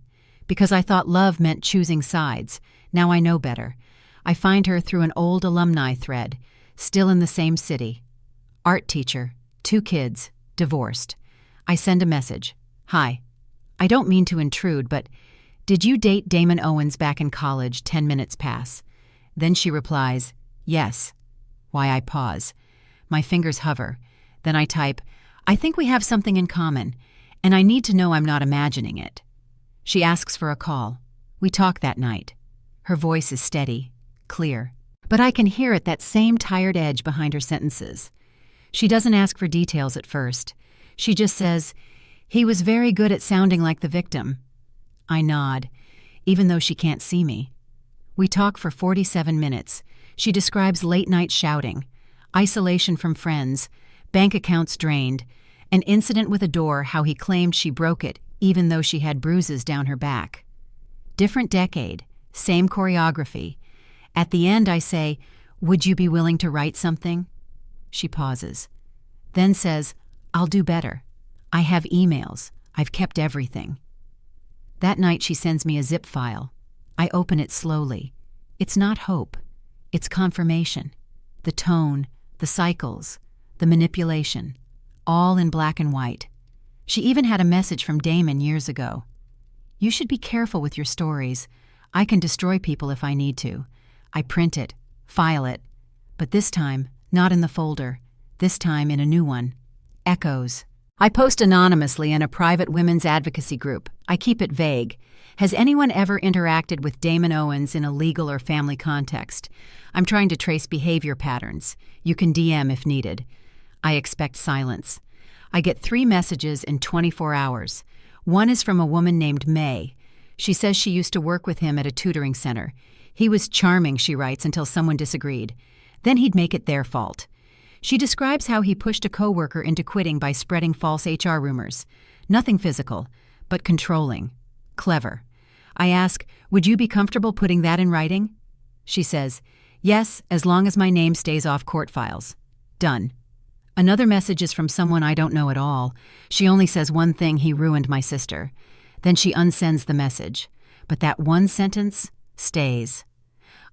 because I thought love meant choosing sides. Now I know better. I find her through an old alumni thread, still in the same city. Art teacher, 2 kids, divorced. I send a message. Hi. I don't mean to intrude, but did you date Damon Owens back in college? 10 minutes pass. Then she replies, yes. Why, I pause. My fingers hover. Then I type, I think we have something in common, and I need to know I'm not imagining it. She asks for a call. We talk that night. Her voice is steady, clear, but I can hear it, that same tired edge behind her sentences. She doesn't ask for details at first. She just says, he was very good at sounding like the victim. I nod, even though she can't see me. We talk for 47 minutes. She describes late-night shouting, isolation from friends, bank accounts drained, an incident with a door, how he claimed she broke it even though she had bruises down her back. Different decade, same choreography. At the end I say, would you be willing to write something? She pauses, then says, I'll do better. I have emails. I've kept everything. That night she sends me a zip file. I open it slowly. It's not hope. It's confirmation. The tone, the cycles, the manipulation, all in black and white. She even had a message from Damon years ago. You should be careful with your stories. I can destroy people if I need to. I print it, file it, but this time, not in the folder. This time in a new one. Echoes. I post anonymously in a private women's advocacy group. I keep it vague. Has anyone ever interacted with Damon Owens in a legal or family context? I'm trying to trace behavior patterns. You can DM if needed. I expect silence. I get 3 messages in 24 hours. One is from a woman named May. She says she used to work with him at a tutoring center. He was charming, she writes, until someone disagreed. Then he'd make it their fault. She describes how he pushed a coworker into quitting by spreading false HR rumors. Nothing physical, but controlling. Clever. I ask, would you be comfortable putting that in writing? She says, yes, as long as my name stays off court files. Done. Another message is from someone I don't know at all. She only says one thing: he ruined my sister. Then she unsends the message. But that one sentence stays.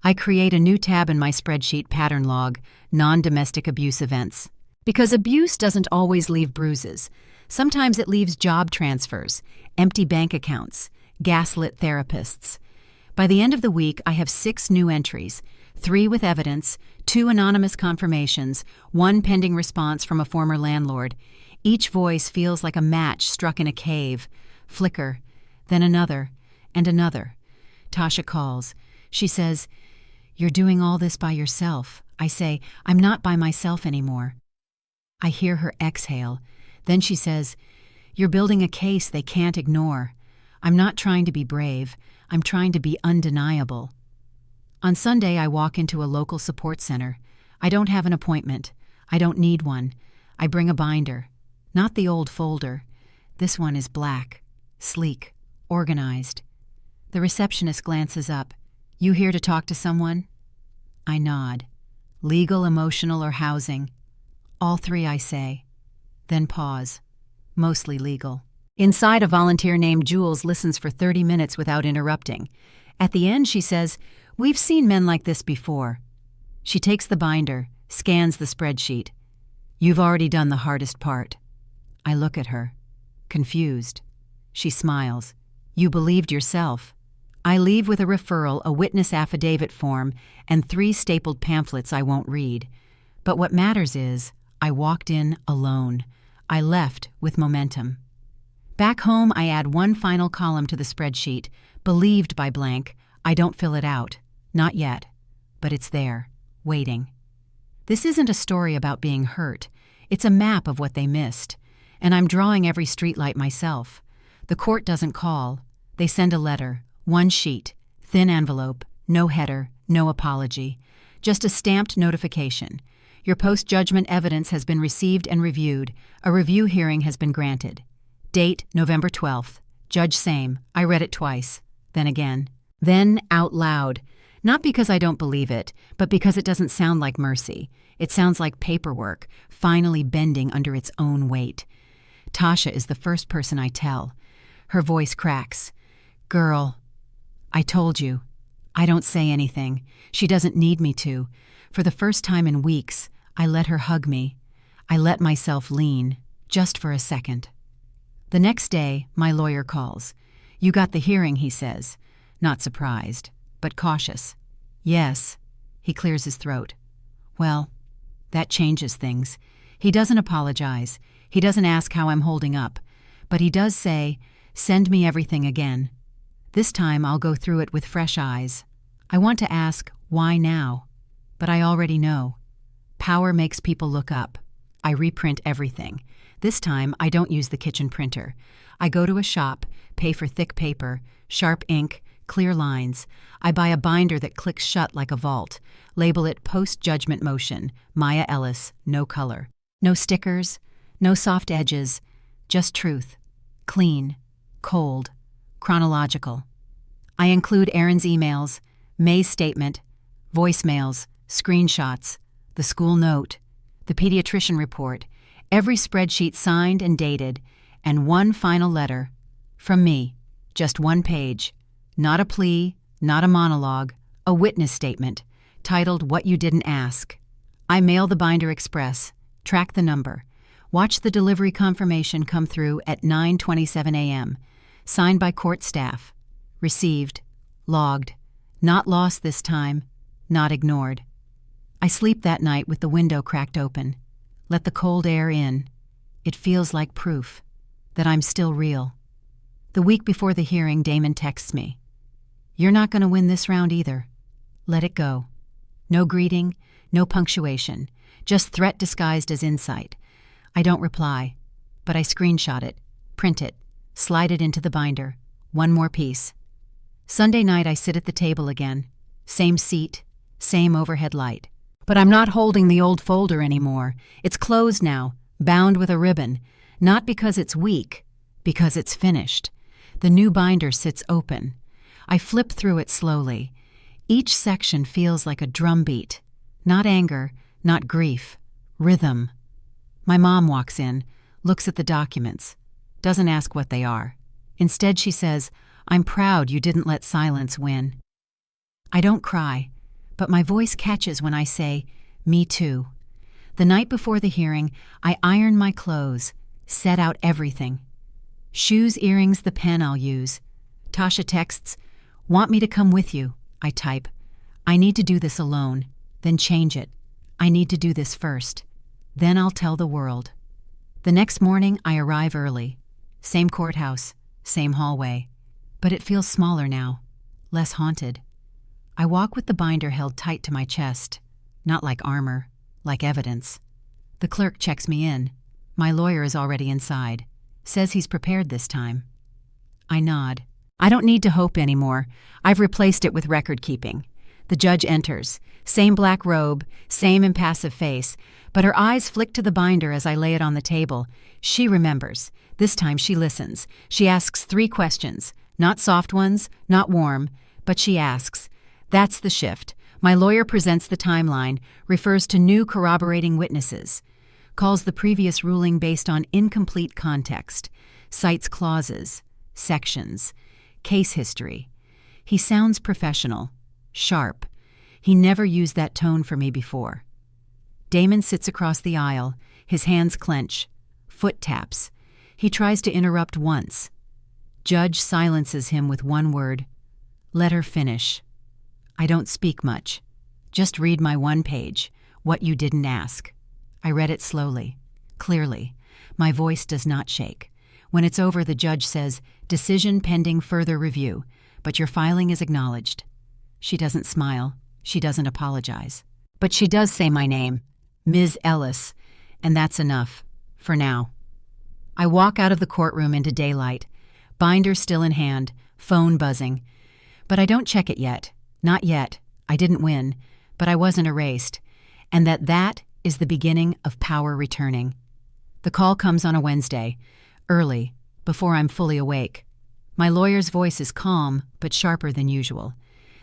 I create a new tab in my spreadsheet pattern log, non-domestic abuse events. Because abuse doesn't always leave bruises. Sometimes it leaves job transfers, empty bank accounts, gaslit therapists. By the end of the week, I have 6 new entries, 3 with evidence, 2 anonymous confirmations, 1 pending response from a former landlord. Each voice feels like a match struck in a cave. Flicker, then another, and another. Tasha calls. She says, "You're doing all this by yourself." I say, "I'm not by myself anymore." I hear her exhale. Then she says, You're building a case they can't ignore. I'm not trying to be brave. I'm trying to be undeniable. On Sunday, I walk into a local support center. I don't have an appointment. I don't need one. I bring a binder. Not the old folder. This one is black, sleek, organized. The receptionist glances up. "You here to talk to someone?" I nod. "Legal, emotional, or housing?" "All three," I say. Then pause. Mostly legal. Inside, a volunteer named Jules listens for 30 minutes without interrupting. At the end, she says, "We've seen men like this before." She takes the binder, scans the spreadsheet. "You've already done the hardest part." I look at her, confused. She smiles. "You believed yourself." I leave with a referral, a witness affidavit form, and 3 stapled pamphlets I won't read. But what matters is, I walked in alone. I left with momentum. Back home, I add one final column to the spreadsheet. Believed by blank. I don't fill it out. Not yet. But it's there, waiting. This isn't a story about being hurt. It's a map of what they missed. And I'm drawing every streetlight myself. The court doesn't call. They send a letter. 1 sheet, thin envelope, no header, no apology. Just a stamped notification. Your post-judgment evidence has been received and reviewed. A review hearing has been granted. Date, November 12th. Judge same. I read it twice. Then again. Then out loud. Not because I don't believe it, but because it doesn't sound like mercy. It sounds like paperwork, finally bending under its own weight. Tasha is the first person I tell. Her voice cracks. "Girl, I told you. I don't say anything. She doesn't need me to. For the first time in weeks, I let her hug me. I let myself lean, just for a second." The next day, my lawyer calls. "You got the hearing," he says. Not surprised, but cautious. "Yes." He clears his throat. Well, that changes things. He doesn't apologize. He doesn't ask how I'm holding up. But he does say, "Send me everything again." This time I'll go through it with fresh eyes. I want to ask, why now? But I already know. Power makes people look up. I reprint everything. This time I don't use the kitchen printer. I go to a shop, pay for thick paper, sharp ink, clear lines. I buy a binder that clicks shut like a vault. Label it Post-Judgment Motion, Maya Ellis, no color. No stickers, no soft edges, just truth. Clean, cold, chronological. I include Aaron's emails, May's statement, voicemails, screenshots, the school note, the pediatrician report, every spreadsheet signed and dated, and one final letter. From me, just 1 page. Not a plea, not a monologue, a witness statement, titled What You Didn't Ask. I mail the binder express, track the number, watch the delivery confirmation come through at 9:27 a.m., signed by court staff. Received, logged, not lost this time, not ignored. I sleep that night with the window cracked open. Let the cold air in. It feels like proof that I'm still real. The week before the hearing, Damon texts me. "You're not going to win this round either. Let it go." No greeting, no punctuation, just threat disguised as insight. I don't reply, but I screenshot it, print it, slide it into the binder. One more piece. Sunday night I sit at the table again. Same seat, same overhead light. But I'm not holding the old folder anymore. It's closed now, bound with a ribbon. Not because it's weak, because it's finished. The new binder sits open. I flip through it slowly. Each section feels like a drumbeat. Not anger, not grief. Rhythm. My mom walks in, looks at the documents, doesn't ask what they are. Instead she says, "I'm proud you didn't let silence win." I don't cry, but my voice catches when I say, "Me too." The night before the hearing, I iron my clothes, set out everything. Shoes, earrings, the pen I'll use. Tasha texts, "Want me to come with you?" I type, "I need to do this alone, then change it. I need to do this first. Then I'll tell the world." The next morning, I arrive early. Same courthouse, same hallway. But it feels smaller now, less haunted. I walk with the binder held tight to my chest, not like armor, like evidence. The clerk checks me in. My lawyer is already inside. Says he's prepared this time. I nod. I don't need to hope anymore. I've replaced it with record keeping. The judge enters. Same black robe, same impassive face, but her eyes flick to the binder as I lay it on the table. She remembers. This time she listens. She asks 3 questions. Not soft ones, not warm, but she asks. That's the shift. My lawyer presents the timeline, refers to new corroborating witnesses, calls the previous ruling based on incomplete context, cites clauses, sections, case history. He sounds professional, sharp. He never used that tone for me before. Damon sits across the aisle, his hands clench, foot taps. He tries to interrupt once. Judge silences him with one word. Let her finish. I don't speak much. Just read my 1 page, what you didn't ask. I read it slowly, clearly. My voice does not shake. When it's over, the judge says, decision pending further review, but your filing is acknowledged. She doesn't smile. She doesn't apologize. But she does say my name, Ms. Ellis, and that's enough, for now. I walk out of the courtroom into daylight, binder still in hand, phone buzzing. But I don't check it yet. Not yet. I didn't win, but I wasn't erased. And that is the beginning of power returning. The call comes on a Wednesday, early, before I'm fully awake. My lawyer's voice is calm, but sharper than usual.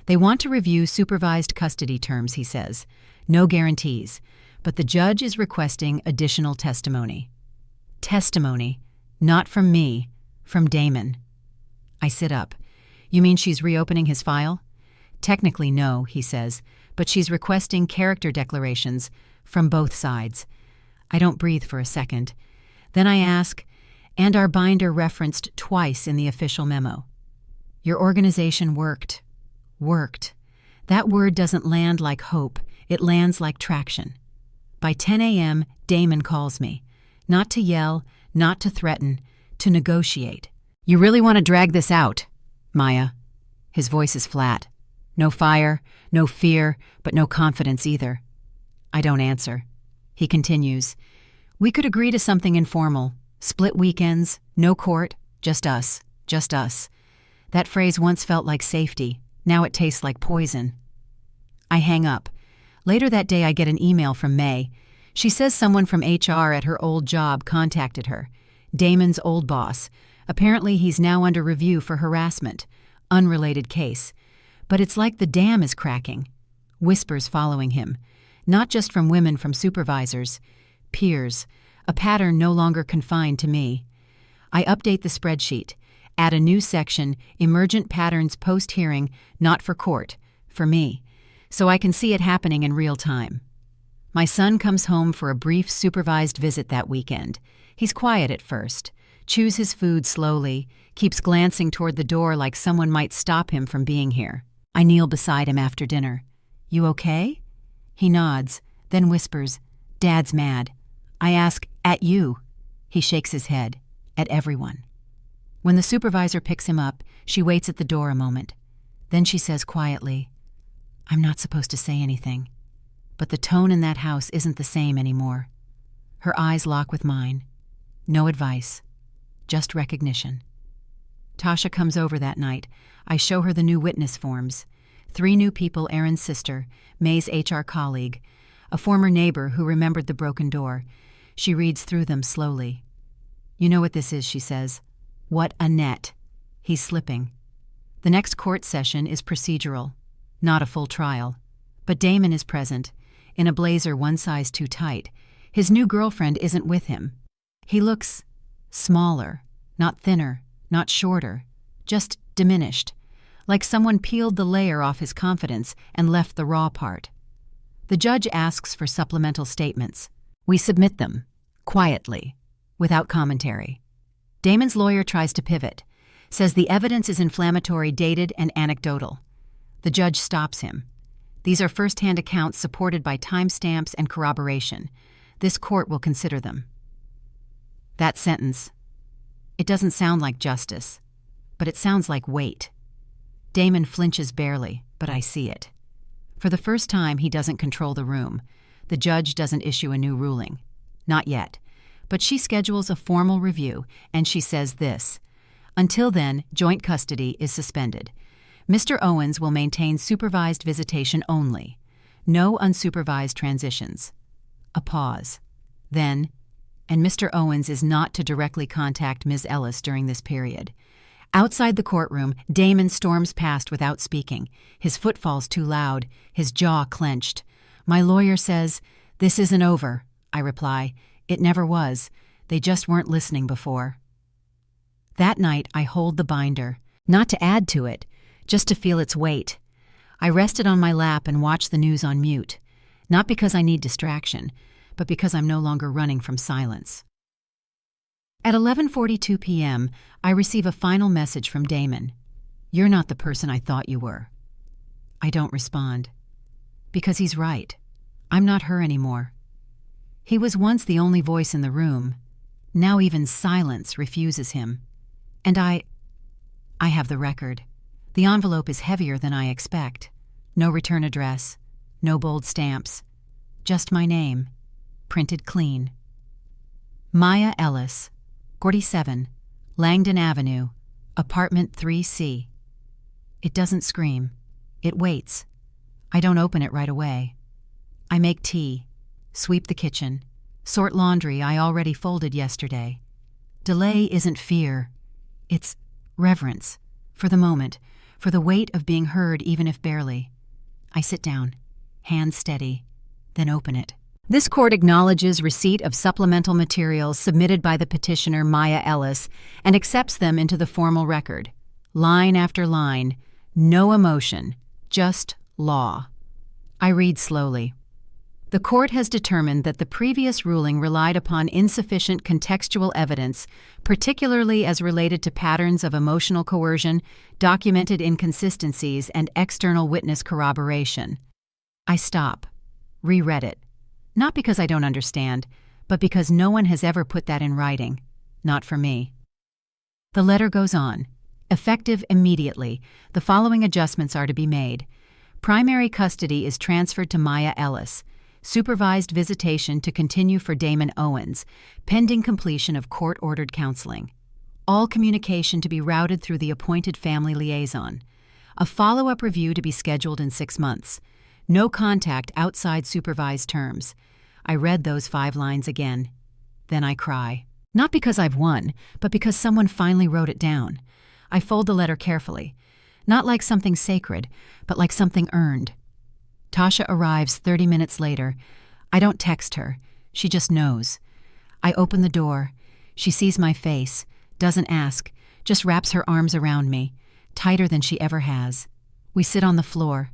They want to review supervised custody terms, he says. No guarantees, but the judge is requesting additional testimony. Testimony, not from me, from Damon. I sit up. You mean she's reopening his file? Technically, no, he says, but she's requesting character declarations from both sides. I don't breathe for a second. Then I ask, and our binder referenced twice in the official memo. Your organization worked. That word doesn't land like hope, it lands like traction. By 10 a.m., Damon calls me. Not to yell, not to threaten, to negotiate. You really want to drag this out, Maya? His voice is flat. No fire, no fear, but no confidence either. I don't answer. He continues. We could agree to something informal. Split weekends, no court, just us. That phrase once felt like safety. Now it tastes like poison. I hang up. Later that day I get an email from May. She says someone from HR at her old job contacted her. Damon's old boss. Apparently he's now under review for harassment. Unrelated case. But it's like the dam is cracking. Whispers following him. Not just from women, from supervisors. Peers. A pattern no longer confined to me. I update the spreadsheet. Add a new section, emergent patterns post-hearing, not for court, for me, so I can see it happening in real time. My son comes home for a brief supervised visit that weekend. He's quiet at first, chews his food slowly, keeps glancing toward the door like someone might stop him from being here. I kneel beside him after dinner. You okay? He nods, then whispers, Dad's mad. I ask, at you? He shakes his head, at everyone. When the supervisor picks him up, she waits at the door a moment. Then she says quietly, I'm not supposed to say anything. But the tone in that house isn't the same anymore. Her eyes lock with mine. No advice, just recognition. Tasha comes over that night. I show her the new witness forms. 3 new people: Aaron's sister, May's HR colleague, a former neighbor who remembered the broken door. She reads through them slowly. You know what this is, she says. What a net. He's slipping. The next court session is procedural, not a full trial. But Damon is present, in a blazer one size too tight. His new girlfriend isn't with him. He looks smaller, not thinner, not shorter, just diminished, like someone peeled the layer off his confidence and left the raw part. The judge asks for supplemental statements. We submit them, quietly, without commentary. Damon's lawyer tries to pivot, says the evidence is inflammatory, dated, and anecdotal. The judge stops him. These are first-hand accounts supported by timestamps and corroboration. This court will consider them. That sentence. It doesn't sound like justice, but it sounds like weight. Damon flinches barely, but I see it. For the first time, he doesn't control the room. The judge doesn't issue a new ruling. Not yet. but she schedules a formal review, and she says this: "Until then, joint custody is suspended. Mr. Owens will maintain supervised visitation only. No unsupervised transitions." A pause. Then, "And Mr. Owens is not to directly contact Ms. Ellis during this period." Outside the courtroom, Damon storms past without speaking, his footfalls too loud, his jaw clenched. My lawyer says, "This isn't over," I reply. "It never was. They just weren't listening before." That night, I hold the binder, not to add to it, just to feel its weight. I rest it on my lap and watch the news on mute, not because I need distraction, but because I'm no longer running from silence. At 11:42 p.m., I receive a final message from Damon. "You're not the person I thought you were." I don't respond. Because he's right. I'm not her anymore. He was once the only voice in the room. Now even silence refuses him. And I have the record. The envelope is heavier than I expect. No return address, no bold stamps. Just my name, printed clean. Maya Ellis, 47, Langdon Avenue, apartment 3C. It doesn't scream. It waits. I don't open it right away. I make tea, sweep the kitchen, sort laundry I already folded yesterday. Delay isn't fear. It's reverence, for the moment, for the weight of being heard even if barely. I sit down, hands steady, then open it. This court acknowledges receipt of supplemental materials submitted by the petitioner Maya Ellis and accepts them into the formal record. Line after line, no emotion, just law. I read slowly. The court has determined that the previous ruling relied upon insufficient contextual evidence, particularly as related to patterns of emotional coercion, documented inconsistencies, and external witness corroboration. I stop, reread it. Not because I don't understand, but because no one has ever put that in writing. Not for me. The letter goes on. Effective immediately, the following adjustments are to be made. Primary custody is transferred to Maya Ellis. Supervised visitation to continue for Damon Owens, pending completion of court-ordered counseling. All communication to be routed through the appointed family liaison. A follow-up review to be scheduled in 6 months. No contact outside supervised terms. I read those 5 lines again. Then I cry. Not because I've won, but because someone finally wrote it down. I fold the letter carefully. Not like something sacred, but like something earned. Tasha arrives 30 minutes later. I don't text her. She just knows. I open the door. She sees my face, doesn't ask, just wraps her arms around me, tighter than she ever has. We sit on the floor.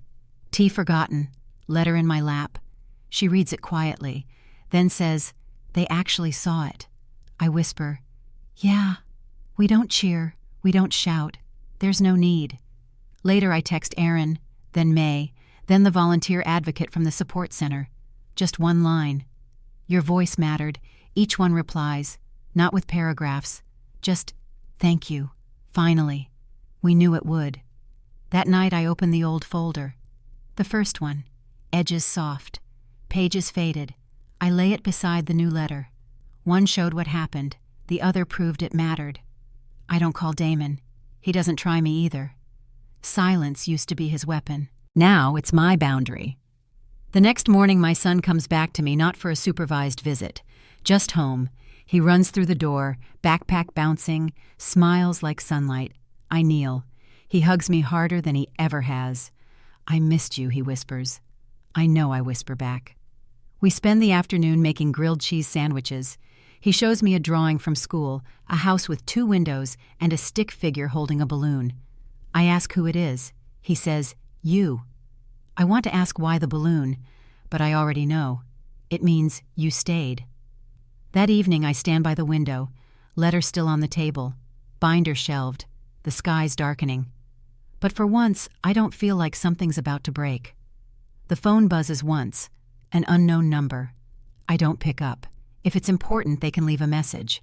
Tea forgotten, letter in my lap. She reads it quietly, then says, "They actually saw it." I whisper, "Yeah, we don't cheer, we don't shout. There's no need." Later I text Aaron, then May, then the volunteer advocate from the support center. Just one line. "Your voice mattered." Each one replies, not with paragraphs, just, "Thank you. Finally. We knew it would." That night I opened the old folder. The first one, edges soft, pages faded. I lay it beside the new letter. One showed what happened, the other proved it mattered. I don't call Damon. He doesn't try me either. Silence used to be his weapon. Now it's my boundary. The next morning my son comes back to me not for a supervised visit, just home. He runs through the door, backpack bouncing, smiles like sunlight. I kneel. He hugs me harder than he ever has. "I missed you," he whispers. I know I whisper back. We spend the afternoon making grilled cheese sandwiches. He shows me a drawing from school, a house with 2 windows and a stick figure holding a balloon. I ask who it is. He says, "You." I want to ask why the balloon, but I already know. It means you stayed. That evening I stand by the window, letter still on the table, binder shelved, the skies darkening. But for once, I don't feel like something's about to break. The phone buzzes once, an unknown number. I don't pick up. If it's important, they can leave a message.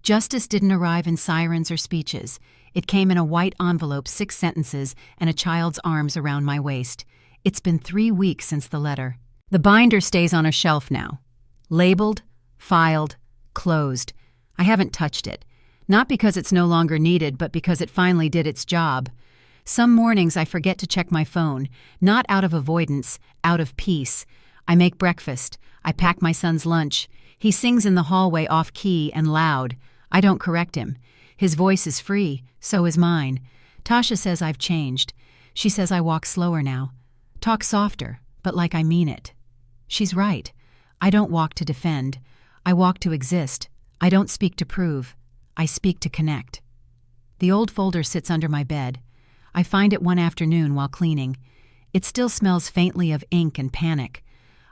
Justice didn't arrive in sirens or speeches. It came in a white envelope, 6 sentences, and a child's arms around my waist. It's been 3 weeks since the letter. The binder stays on a shelf now. Labeled, filed, closed. I haven't touched it. Not because it's no longer needed, but because it finally did its job. Some mornings I forget to check my phone, not out of avoidance, out of peace. I make breakfast. I pack my son's lunch. He sings in the hallway off-key and loud. I don't correct him. His voice is free, so is mine. Tasha says I've changed. She says I walk slower now. Talk softer, but like I mean it. She's right. I don't walk to defend. I walk to exist. I don't speak to prove. I speak to connect. The old folder sits under my bed. I find it one afternoon while cleaning. It still smells faintly of ink and panic.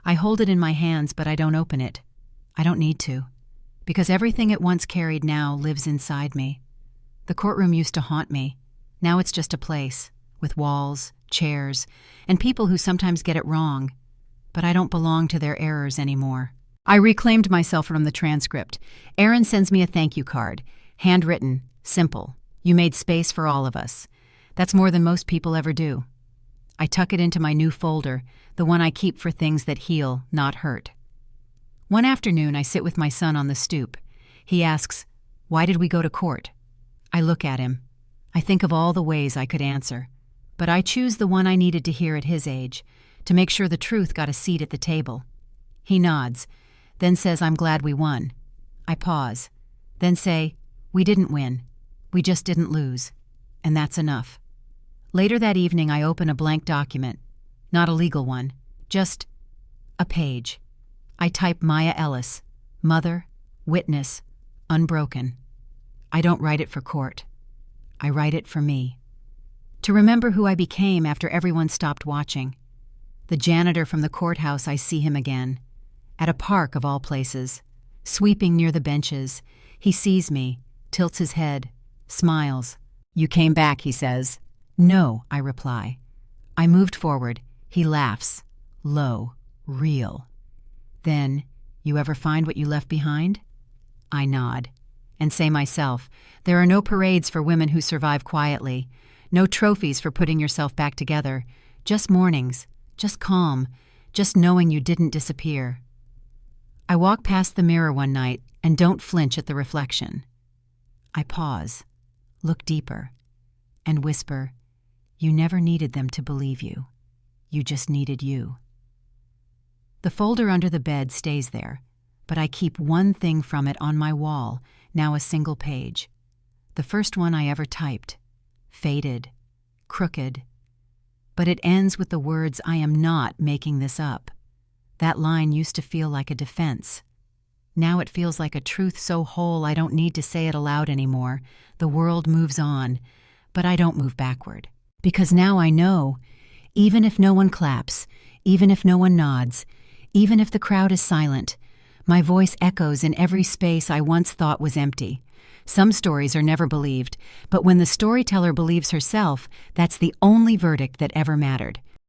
I hold it in my hands, but I don't open it. I don't need to, because everything it once carried now lives inside me. The courtroom used to haunt me. Now it's just a place, with walls, chairs, and people who sometimes get it wrong. But I don't belong to their errors anymore. I reclaimed myself from the transcript. Aaron sends me a thank you card. Handwritten, simple. You made space for all of us. That's more than most people ever do. I tuck it into my new folder, the one I keep for things that heal, not hurt. One afternoon, I sit with my son on the stoop. He asks, "Why did we go to court?" I look at him. I think of all the ways I could answer, but I choose the one I needed to hear at his age, to make sure the truth got a seat at the table. He nods, then says, "I'm glad we won." I pause, then say, "We didn't win. We just didn't lose." And that's enough. Later that evening, I open a blank document. Not a legal one, just a page. I type Maya Ellis, mother, witness, unbroken. I don't write it for court. I write it for me. To remember who I became after everyone stopped watching. The janitor from the courthouse, I see him again. At a park of all places. Sweeping near the benches. He sees me, tilts his head, smiles. "You came back," he says. "No," I reply. I moved forward. He laughs. Low, real. Then, "You ever find what you left behind?" I nod. And say myself, there are no parades for women who survive quietly. No trophies for putting yourself back together. Just mornings. Just calm. Just knowing you didn't disappear. I walk past the mirror one night and don't flinch at the reflection. I pause, look deeper, and whisper, "You never needed them to believe you. You just needed you." The folder under the bed stays there, but I keep one thing from it on my wall, now a single page. The first one I ever typed. Faded, crooked. But it ends with the words, "I am not making this up." That line used to feel like a defense. Now it feels like a truth so whole I don't need to say it aloud anymore. The world moves on, but I don't move backward. Because now I know, even if no one claps, even if no one nods, even if the crowd is silent, my voice echoes in every space I once thought was empty. Some stories are never believed, but when the storyteller believes herself, that's the only verdict that ever mattered.